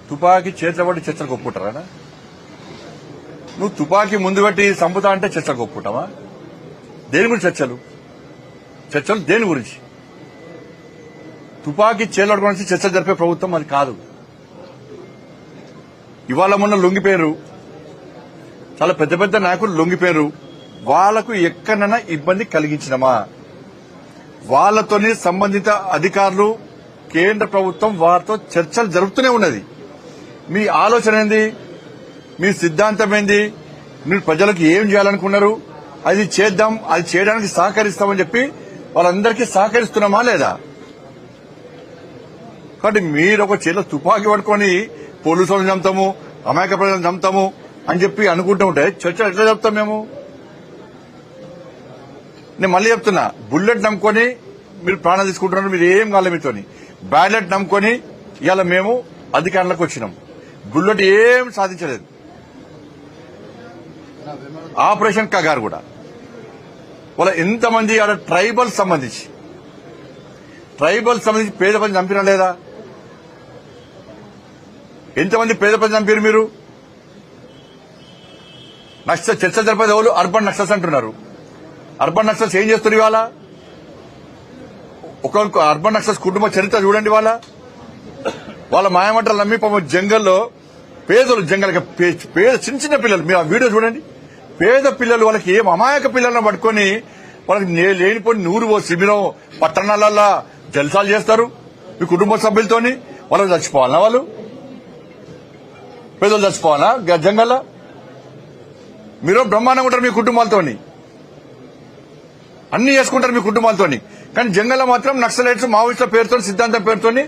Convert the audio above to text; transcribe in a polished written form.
తుపాకీ చేతిలో పట్టి చర్చలు ఒప్పుకుంటారా? నువ్వు తుపాకీ ముందు పెట్టి చంపుతా అంటే చర్చలు ఒప్పుకుంటావా? దేని గురించి చర్చలు దేని గురించి? తుపాకీ చేతిలో గురించి చర్చలు జరిపే ప్రభుత్వం అది కాదు. ఇవాళ మొన్న లొంగిపోయారు, చాలా పెద్ద పెద్ద నాయకులు లొంగిపోయారు. వాళ్లకు ఎక్కడైనా ఇబ్బంది కలిగించినమా? వాళ్లతోని సంబంధిత అధికారులు కేంద్ర ప్రభుత్వం వారితో చర్చలు జరుపుతూనే ఉన్నది. మీ ఆలోచన ఏంది? మీ సిద్ధాంతం ఏంది? మీరు ప్రజలకు ఏం చేయాలనుకున్నారు? అది చేద్దాం, అది చేయడానికి సహకరిస్తామని చెప్పి వాళ్ళందరికీ సహకరిస్తున్నామా లేదా? కాబట్టి మీరు ఒక చేతిలో తుపాకీ పట్టుకొని పోలీసులను చంపుతాము, అమాయక ప్రజలను చంపుతాము అని చెప్పి అనుకుంటూ ఉంటే చర్చలు ఎట్లా చెప్తాం మేము? నేను మళ్ళీ చెప్తున్నా, బుల్లెట్ నమ్ముకొని మీరు ప్రాణాలు తీసుకుంటున్నారు. మీరు ఏం కాలే మీతోని. బ్యాలెట్ నమ్ముకొని ఇవాళ మేము అధికారంలోకి వచ్చినాం. బుల్లెట్ ఏం సాధించలేదు. ఆపరేషన్ కగారు కూడా వాళ్ళ ఎంతమంది ఆడ ట్రైబల్ సంబంధించి పేద ప్రజలు చంపినా లేదా? ఎంతమంది పేద ప్రజలు చంపారు మీరు? చర్చ జరిపేది ఎవరు? అర్బన్ నక్సల్స్ అంటున్నారు. అర్బన్ నక్సల్స్ ఏం చేస్తారు ఇవాళ? ఒక అర్బన్ నక్సల్స్ కుటుంబ చరిత్ర చూడండి. వాళ్ళ మాయమంటలు నమ్మి జంగల్లో పేదలు పేద చిన్న చిన్న పిల్లలు, మీరు ఆ వీడియో చూడండి. పేద పిల్లలు వాళ్ళకి ఏం అమాయక పిల్లలను పట్టుకొని వాళ్ళకి లేనిపోయి నూరు శిబిరం పట్టణాలల్లో జల్సాలు చేస్తారు మీ కుటుంబ సభ్యులతోని. వాళ్ళకి చచ్చిపోవాలనా? వాళ్ళు పేదలు చచ్చిపోవాలా జంగల్లో? మీరు బ్రహ్మాండంగా ఉంటారు మీ కుటుంబాలతోని, అన్ని చేసుకుంటారు మీ కుటుంబాలతోని. కానీ జంగల్లో మాత్రం నక్సలైట్స్ మావోయిస్టుల పేరుతో సిద్ధాంతం పేరుతోని